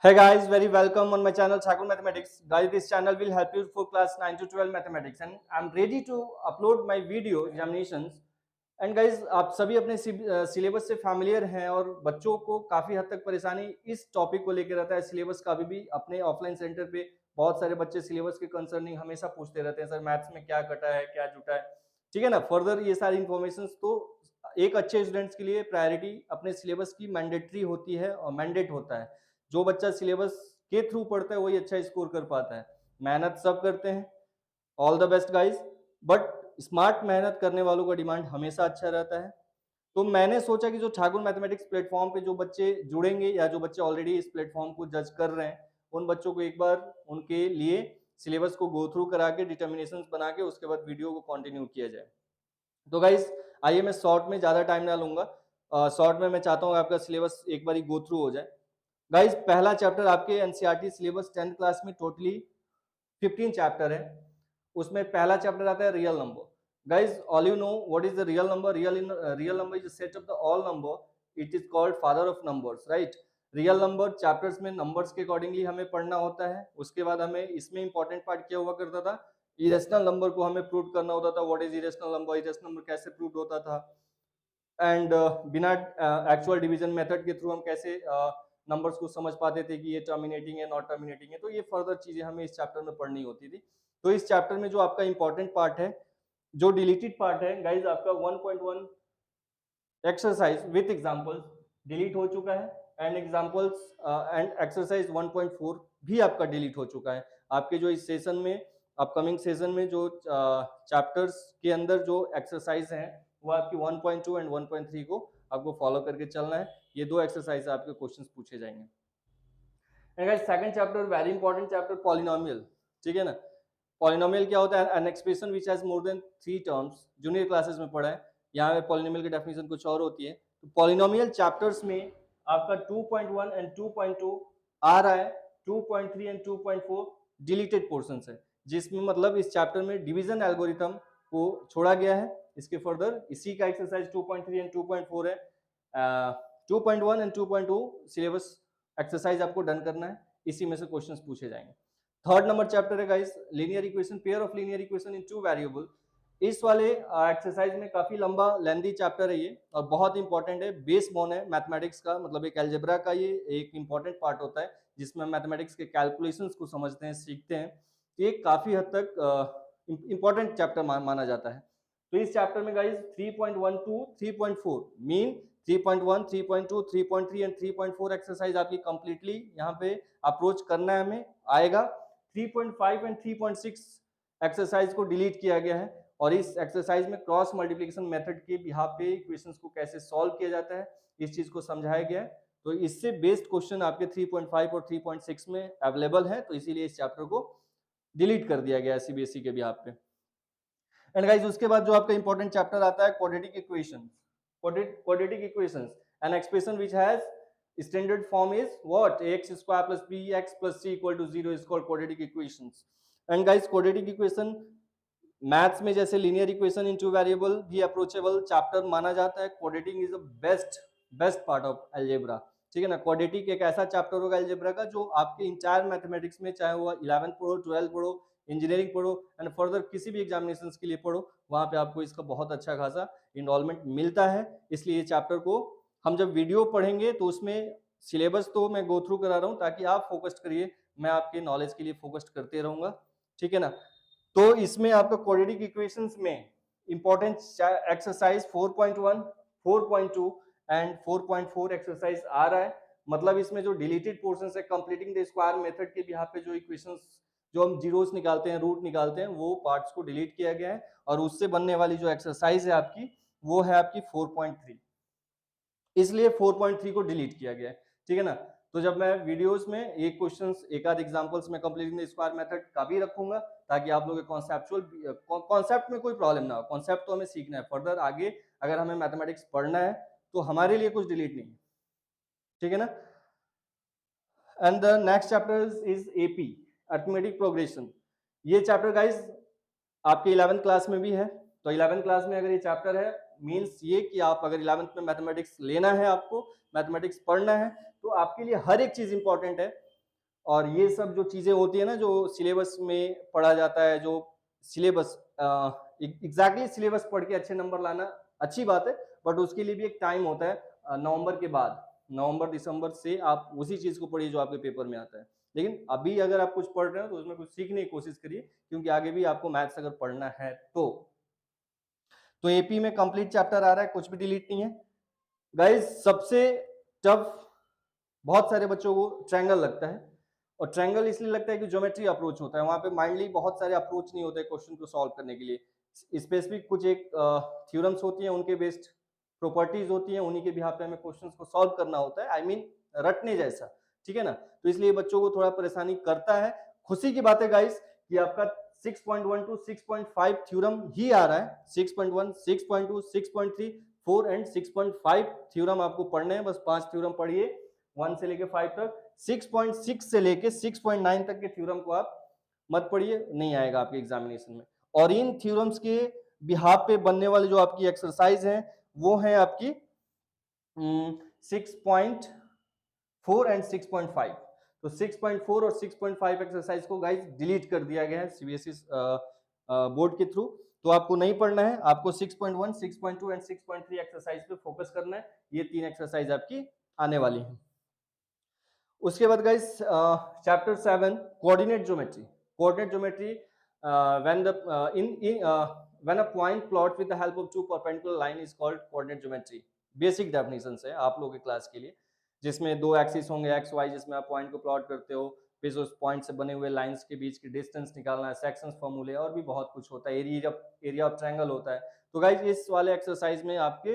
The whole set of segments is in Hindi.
Hey guys, very welcome on my channel Thakur Mathematics. Guys, this channel will help you for class 9 to 12 mathematics and I'm ready to upload my video examinations. And guys आप सभी अपने सिलेबस से फैमिलियर हैं और बच्चों को काफ़ी हद तक परेशानी इस टॉपिक को लेकर रहता है। सिलेबस का अभी भी अपने ऑफलाइन सेंटर पे बहुत सारे बच्चे सिलेबस के कंसर्निंग हमेशा पूछते रहते हैं, सर मैथ्स में क्या कटा है, क्या जुटा है, ठीक है ना। फर्दर ये सारी इन्फॉर्मेशन तो एक अच्छे स्टूडेंट्स के लिए प्रायोरिटी अपने सिलेबस की मैंडेटरी होती है और मैंडेट होता है। जो बच्चा सिलेबस के थ्रू पढ़ता है वही अच्छा स्कोर कर पाता है। मेहनत सब करते हैं, all the best guys, but smart मेहनत करने वालों का डिमांड हमेशा अच्छा रहता है। तो मैंने सोचा कि जो ठाकुर मैथमेटिक्स प्लेटफॉर्म पे जो बच्चे जुड़ेंगे या जो बच्चे ऑलरेडी इस प्लेटफॉर्म को जज कर रहे हैं, उन बच्चों को एक बार उनके लिए सिलेबस को गो थ्रू करा के डिटर्मिनेशन बना के उसके बाद वीडियो को कंटिन्यू किया जाए। तो गाइज आइए, मैं शॉर्ट में ज़्यादा टाइम ना लूंगा। शॉर्ट में मैं चाहता हूँ आपका सिलेबस एक बार गो थ्रू हो जाए। गाइज पहला चैप्टर आपके एनसीईआरटी सिलेबस 10th क्लास में टोटली 15 चैप्टर है। उसमें पहला चैप्टर आता है real number. Guys, all you know what is the real number? Real number is a set of the all number. It is called father of numbers, right? Real number chapters में नंबर्स के अकॉर्डिंगली हमें पढ़ना होता है। उसके बाद हमें इसमें इंपॉर्टेंट पार्ट क्या हुआ करता था, इरेशनल नंबर को हमें प्रूव करना होता था। What is irrational number, irrational number कैसे प्रूव होता था, एंड बिना एक्चुअल डिवीजन मेथड के थ्रू हम कैसे नंबर्स को समझ पाते थे कि ये टर्मिनेटिंग है नॉट टर्मिनेटिंग है। तो ये फर्दर चीजें हमें इस चैप्टर में पढ़नी होती थी। तो इस चैप्टर में जो आपका इंपॉर्टेंट पार्ट है, जो डिलीटेड पार्ट है गाइज, आपका 1.1 एक्सरसाइज विथ एग्जांपल्स डिलीट हो चुका है एंड एग्जांपल्स एंड एक्सरसाइज 1.4 भी आपका डिलीट हो चुका है। आपके जो इस सेशन में, अपकमिंग सेशन में जो चैप्टर्स के अंदर जो एक्सरसाइज हैं वो आपकी 1.2 एंड 1.3 को आपको फॉलो करके चलना है। ये दो एक्सरसाइज आपके क्वेश्चंस पूछे जाएंगे। And guys second chapter very important chapter, polynomial, ठीक है ना। पॉलिनोमियल क्या होता है, an expression which has more than 3 terms. Junior classes में पढ़ा है, यहाँ पे पॉलिनोमियल की डेफिनेशन कुछ और होती है। तो पॉलिनोमियल चैप्टर्स में आपका 2.1 एंड 2.2 आ रहा है, 2.3 एंड 2.4 डिलीटेड पोर्शंस है, जिसमें मतलब इस चैप्टर में डिवीजन एल्गोरिथम को छोड़ा गया है। इसके फर्दर इसी का एक्सरसाइज 2.3 एंड 2.4 है। 2.1 एंड 2.2 सिलेबस एक्सरसाइज आपको डन करना है, इसी में से क्वेश्चंस पूछे जाएंगे। थर्ड नंबर चैप्टर है guys linear equation, pair of linear equation in two variable. इस वाले एक्सरसाइज में काफी लंबा लेंथी चैप्टर है ये और बहुत इंपॉर्टेंट है, बेस बोन है मैथमेटिक्स का, मतलब एक अलजेब्रा का ये एक इंपॉर्टेंट पार्ट होता है जिसमें मैथमेटिक्स के कैलकुलेशंस को समझते हैं, सीखते हैं। ये काफी हद तक इंपॉर्टेंट चैप्टर माना जाता है। तो इस चैप्टर में guys 3.1 to 3.4 mean 3.1, 3.2, 3.3 and 3.4 exercise आपकी कंप्लीटली यहाँ पे अप्रोच करना है हमें आएगा। 3.5 एंड 3.6 एक्सरसाइज को डिलीट किया गया है और इस एक्सरसाइज में क्रॉस मल्टीप्लिकेशन मेथड के बिहाफ पे इक्वेशंस को कैसे सॉल्व किया जाता है इस चीज को समझाया गया है। तो इससे बेस्ड क्वेश्चन आपके 3.5 और 3.6 में अवेलेबल है, तो इसीलिए इस चैप्टर को डिलीट कर दिया गया है सीबीएसई के बिहाफ पे। एंड गाइस उसके बाद जो आपका इंपॉर्टेंट चैप्टर आता है quadratic equations. Quadratic equations, an expression which has standard form is what, ax square plus bx plus c equal to 0 is called quadratic equations. And guys quadratic equation maths में जैसे linear equation in two variable भी अप्रोचेबल चैप्टर माना जाता है। Quadratic is the best part of algebra, ठीक है ना। क्वाड्रेटिक एक ऐसा चैप्टर होगा अलजेब्रा का जो आपके इंटायर मैथमेटिक्स में, चाहे वो 11th पढ़ो, 12th पढ़ो, इंजीनियरिंग पढ़ो एंड फर्दर किसी भी एग्जामिनेशन के लिए पढ़ो, वहां पे आपको इसका बहुत अच्छा खासा इनरोलमेंट मिलता है। इसलिए चैप्टर को हम जब वीडियो पढ़ेंगे तो उसमें सिलेबस तो मैं गो थ्रू करा रहा हूँ ताकि आप फोकस्ड करिए, मैं आपके नॉलेज के लिए फोकस्ड करते रहूंगा, ठीक है ना। तो इसमें आपका क्वाड्रेटिक इक्वेशंस में इंपॉर्टेंट एक्सरसाइज 4.1, 4.2 एंड 4.4 एक्सरसाइज आ रहा है। मतलब इसमें जो डिलीटेड पोर्शंस है कंप्लीटिंग द स्क्वायर मेथड के यहाँ पे जो इक्वेशंस जो हम जीरोस निकालते हैं, रूट निकालते हैं, वो पार्ट्स को डिलीट किया गया है और उससे बनने वाली जो एक्सरसाइज है आपकी वो है आपकी 4.3, इसलिए 4.3 को डिलीट किया गया है, ठीक है ना। तो जब मैं वीडियोस में एक क्वेश्चंस एक आध एग्जांपल्स में कंप्लीटिंग द स्क्वायर मेथड का भी रखूंगा ताकि आप लोगों के कॉन्सेप्ट में कोई प्रॉब्लम ना हो। कॉन्सेप्ट तो हमें सीखना है, फर्दर आगे अगर हमें मैथमेटिक्स पढ़ना है तो हमारे लिए कुछ डिलीट नहीं, ठीक है ना। And the next chapter is AP, arithmetic progression. ये चैप्टर गाइज आपके 11th क्लास में भी है। तो 11th क्लास में अगर ये चैप्टर है मींस ये कि आप अगर 11th में मैथमेटिक्स लेना है, आपको मैथमेटिक्स पढ़ना है, तो आपके लिए हर एक चीज इंपॉर्टेंट है। और ये सब जो चीजें होती है ना जो सिलेबस में पढ़ा जाता है, जो सिलेबस एग्जैक्टली सिलेबस पढ़ के अच्छे नंबर लाना अच्छी बात है, बट उसके लिए भी एक टाइम होता है नवंबर के बाद, नवंबर दिसंबर से आप उसी चीज को पढ़िए जो आपके पेपर में आता है। लेकिन अभी अगर आप कुछ पढ़ रहे हो तो उसमें कुछ सीखने की कोशिश करिए, क्योंकि आगे भी आपको मैथ्स अगर पढ़ना है तो एपी में कंप्लीट चैप्टर आ रहा है, कुछ भी डिलीट नहीं है गाइस। सबसे टफ बहुत सारे बच्चों को ट्रायंगल लगता है, और ट्रायंगल इसलिए लगता है कि ज्योमेट्री अप्रोच होता है, वहां पे माइंडली बहुत सारे अप्रोच नहीं होते क्वेश्चन को सॉल्व करने के लिए। स्पेसिफिक कुछ एक थ्योरम्स होती हैं, उनके बेस्ड प्रॉपर्टीज होती हैं, उन्हीं के बिहाफ पे हमें क्वेश्चंस को सॉल्व करना होता है, आई मीन रटने जैसा, ठीक है ना। तो इसलिए बच्चों को थोड़ा परेशानी करता है। खुशी की बात है गाइस कि आपका 6.1 टू 6.5 थ्योरम ही आ रहा है, 6.1, 6.2, 6.3, 4 एंड 6.5 थ्योरम आपको पढ़ने हैं। बस 5 थ्योरम पढ़िए 1 से लेके 5 तक। 6.6 से लेके 6.9 तक के थ्योरम को आप मत पढ़िए, नहीं आएगा आपके एग्जामिनेशन में। और इन थ्योरम्स के बिहाफ पे बनने वाले जो आपकी एक्सरसाइज हैं वो है आपकी 6.4 एंड 6.5। तो 6.4 और 6.5 एक्सरसाइज को गाइस डिलीट कर दिया गया है सीबीएसई बोर्ड के थ्रू, तो आपको नहीं पढ़ना है। आपको 6.1, 6.2 एंड 6.3 एक्सरसाइज पे फोकस करना है। ये 3 एक्सरसाइज आपकी आने वाली है। उसके बाद guys chapter 7 coordinate geometry. Coordinate geometry when a point plot with the help of two perpendicular line is called coordinate geometry. Basic definitions है आप लोगों के क्लास के लिए, जिसमें दो एक्सिस होंगे एक्स वाई, जिसमें आप पॉइंट को प्लॉट करते हो, फिर उस पॉइंट से बने हुए लाइंस के बीच की डिस्टेंस निकालना है, सेक्शंस फॉर्मूले और भी बहुत कुछ होता है, एरिया ऑफ ट्रायंगल होता है। तो गाइस इस वाले एक्सरसाइज में आपके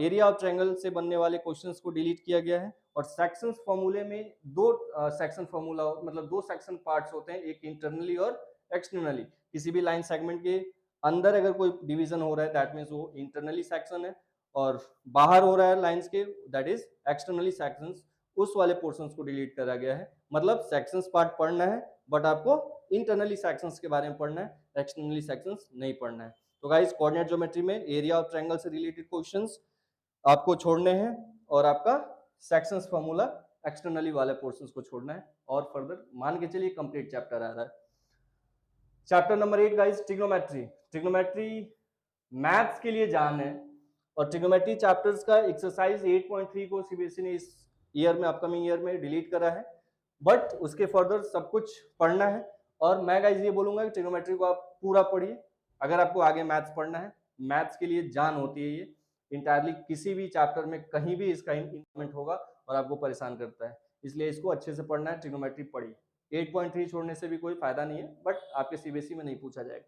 एरिया ऑफ ट्रायंगल से बनने वाले क्वेश्चंस को डिलीट किया गया है। और सेक्शंस फॉर्मूले में दो सेक्शन फॉर्मूला मतलब दो सेक्शन पार्ट्स होते हैं, एक इंटरनली और एक्सटर्नली। किसी भी लाइन सेगमेंट के अंदर अगर कोई डिवीजन हो रहा है दैट मींस वो इंटरनली सेक्शन है, और बाहर हो रहा है लाइंस के दैट इज एक्सटर्नली सेक्शंस। उस वाले पोर्शंस को डिलीट करा गया है। मतलब सेक्शंस पार्ट पढ़ना है बट आपको इंटरनली सेक्शंस के बारे में पढ़ना है, एक्सटर्नली सेक्शंस नहीं पढ़ना है। तो गाइस कोऑर्डिनेट ज्योमेट्री में एरिया ऑफ ट्रायंगल से रिलेटेड क्वेश्चंस आपको छोड़ने हैं, और आपका सेक्शंस फार्मूला एक्सटर्नली वाले पोर्शंस को छोड़ना है। और फर्दर मान के चलिए कंप्लीट चैप्टर आ रहा है। Chapter number 8 guys trigonometry. Trigonometry maths के लिए जान है, और ट्रिग्नोमेट्री चैप्टर्स का एक्सरसाइज 8.3 को सीबीएसई ने इस ईयर में, अपकमिंग ईयर में डिलीट करा है, बट उसके फर्दर सब कुछ पढ़ना है। और मैं गाइस ये बोलूंगा कि ट्रिग्नोमेट्री को आप पूरा पढ़िए अगर आपको आगे मैथ्स पढ़ना है। मैथ्स के लिए जान होती है ये, इंटायरली किसी भी चैप्टर में कहीं भी इसका इंप्लीमेंट होगा और आपको परेशान करता है, इसलिए इसको अच्छे से पढ़ना है। ट्रिग्नोमेट्री पढ़िए, 8.3 छोड़ने से भी कोई फायदा नहीं है, बट आपके सीबीएसई में नहीं पूछा जाएगा।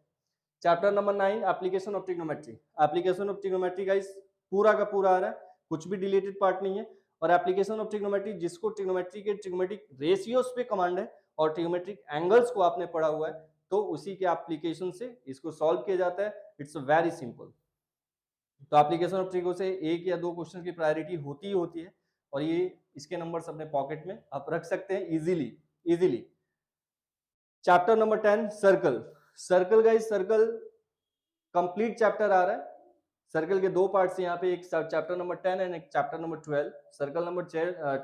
Chapter number 9 application of trigonometry. Application of trigonometry guys पूरा का पूरा आ रहा है, कुछ भी डिलीटेड पार्ट नहीं है। और एप्लीकेशन ऑफ ट्रिग्नोमेट्री जिसको ट्रिग्नोमेट्री के ट्रिग्नोमेट्रिक रेशियोज पे कमांड है और ट्रिग्नोमेट्रिक एंगल्स को आपने पढ़ा हुआ है, तो उसी के एप्लीकेशन से इसको सॉल्व किया जाता है। It's very simple. तो एप्लीकेशन ऑफ ट्रिगो से एक या दो क्वेश्चन की प्रायोरिटी होती ही होती है, और ये इसके नंबर्स अपने पॉकेट में आप रख सकते हैं easily. Chapter number 10 circle. Circle guys circle complete chapter आ रहा है। सर्कल के दो पार्ट्स यहाँ पे, एक चैप्टर नंबर 10 एंड एक chapter number 12। Circle number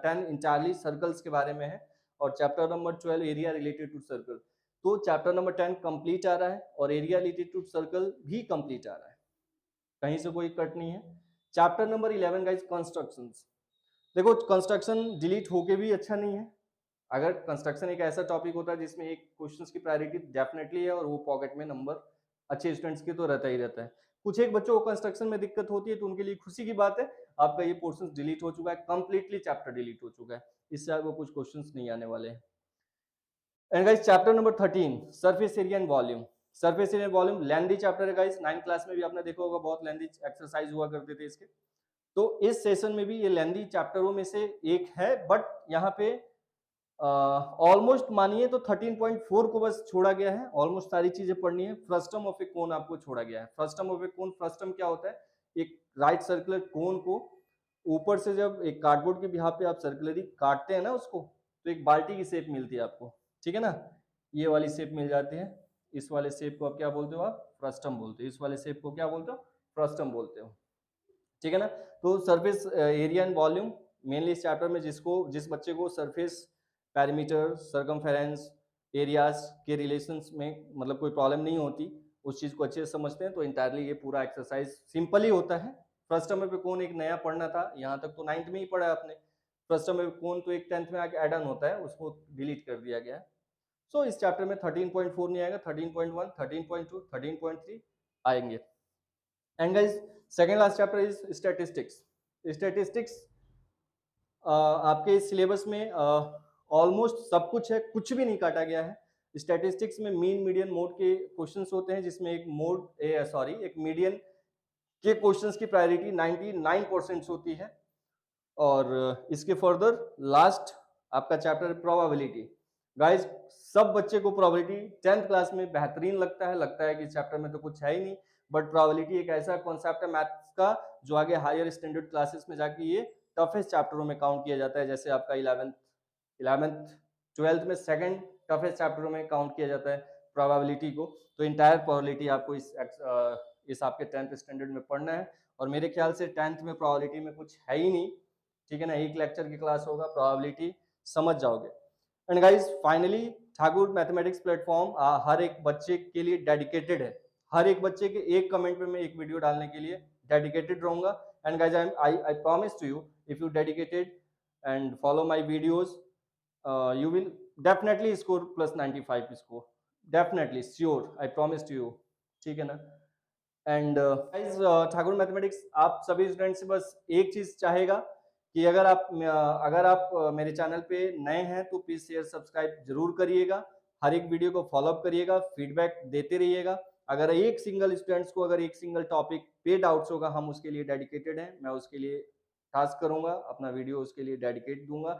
10 entirely circles के बारे में है, और chapter number 12 area related to circle. तो चैप्टर नंबर 10 कंप्लीट आ रहा है और एरिया रिलेटेड टू सर्कल भी कंप्लीट आ रहा है, कहीं से कोई कट नहीं है। Chapter number 11 guys constructions. देखो कंस्ट्रक्शन डिलीट होके भी अच्छा नहीं है। अगर कंस्ट्रक्शन एक ऐसा टॉपिक होता है जिसमें एक क्वेश्चंस की प्रायोरिटी डेफिनेटली है और वो पॉकेट में नंबर अच्छे स्टूडेंट्स के तो रहता ही रहता है। कुछ एक बच्चों को कंस्ट्रक्शन में दिक्कत होती है तो उनके लिए खुशी की बात है, आपका ये पोर्शन डिलीट हो चुका है, कंप्लीटली चैप्टर डिलीट हो चुका है, इससे आपको कुछ क्वेश्चंस नहीं आने वाले हैं। And guys chapter number 13 surface area and volume. Surface area volume lengthy chapter है गाइस, 9th क्लास में भी आपने देखा होगा, बहुत लेंथी एक्सरसाइज हुआ करते थे इसके। तो इस सेशन में भी ये लेंथी चैप्टरों में से एक है, बट यहाँ पे ऑलमोस्ट मानिए तो 13.4 को बस छोड़ा गया है, ऑलमोस्ट सारी चीजें पढ़नी है। फ्रस्टम ऑफ ए कोन आपको छोड़ा गया है। Frustum of A cone, frustum क्या होता है? एक राइट सर्कुलर कोन को ऊपर से जब एक कार्डबोर्ड के बिहाफ पे आप सर्कुलरी काटते हैं ना उसको, तो एक बाल्टी की शेप मिलती है आपको, ठीक है ना, ये वाली शेप मिल जाती है। इस वाले शेप को आप क्या बोलते हो? आप फ्रस्टम बोलते हो। इस वाले शेप को क्या बोलते हो? फ्रस्टम बोलते हो, ठीक है ना। तो surface area and volume mainly इस चैप्टर में जिस बच्चे को सरफेस पैरामीटर, सर्कमफेरेंस, एरियाज के रिलेशंस में मतलब कोई प्रॉब्लम नहीं होती, उस चीज़ को अच्छे से समझते हैं तो इंटायरली ये पूरा एक्सरसाइज सिंपल ही होता है। फर्स्ट टर्म पे कौन एक नया पढ़ना था, यहाँ तक तो 9th में ही पढ़ा है आपने। फर्स्ट टर्म पे कौन तो एक 10th में आके ऐड ऑन होता है, उसको डिलीट कर दिया गया है। सो इस चैप्टर में 13.4 नहीं आएगा, 13.1, 13.2, 13.3 आएंगे। And guys second last chapter is statistics. Statistics आपके सिलेबस में ऑलमोस्ट सब कुछ है, कुछ भी नहीं काटा गया है। स्टैटिस्टिक्स में मीन, मीडियन, मोड के क्वेश्चंस होते हैं, जिसमें एक मीडियन के क्वेश्चंस की प्रायोरिटी 99% होती है। और इसके फर्दर लास्ट आपका चैप्टर प्रोबेबिलिटी। गाइस सब बच्चे को प्रोबेबिलिटी 10th क्लास में बेहतरीन लगता है कि इस चैप्टर में तो कुछ है ही नहीं, बट प्रोबेबिलिटी एक ऐसा कॉन्सेप्ट है मैथ्स का जो आगे हायर स्टैंडर्ड क्लासेस में जाके ये टफेस्ट चैप्टरों में काउंट किया जाता है। जैसे आपका 11th 12th में सेकंड टफेस्ट चैप्टरों में काउंट किया जाता है प्रोबेबिलिटी को। तो इंटायर प्रोबेबिलिटी आपको इस आपके 10th स्टैंडर्ड में पढ़ना है। और मेरे ख्याल से 10th में प्रोबेबिलिटी में कुछ है ही नहीं, ठीक है ना, एक लेक्चर की क्लास होगा, प्रोबेबिलिटी समझ जाओगे। And guys finally Thakur mathematics platform हर एक बच्चे के लिए डेडिकेटेड है। हर एक बच्चे के एक कमेंट पे मैं एक वीडियो डालने के लिए डेडिकेटेड रहूंगा। And guys I promise to you, if you dedicated and follow my videos, you will definitely score plus 95 score, definitely sure, I promise to you, ठीक है ना। एंड गाइस ठाकुर मैथमेटिक्स आप सभी स्टूडेंट से बस एक चीज चाहेगा कि अगर आप मेरे चैनल पे नए हैं तो प्लीज शेयर सब्सक्राइब जरूर करिएगा, हर एक वीडियो को फॉलो अप करिएगा, फीडबैक देते रहिएगा। अगर एक सिंगल स्टूडेंट्स को अगर एक सिंगल टॉपिक पे डाउट्स होगा, हम उसके लिए डेडिकेटेड हैं, मैं उसके लिए टास्क करूंगा, अपना वीडियो उसके लिए डेडिकेट दूंगा।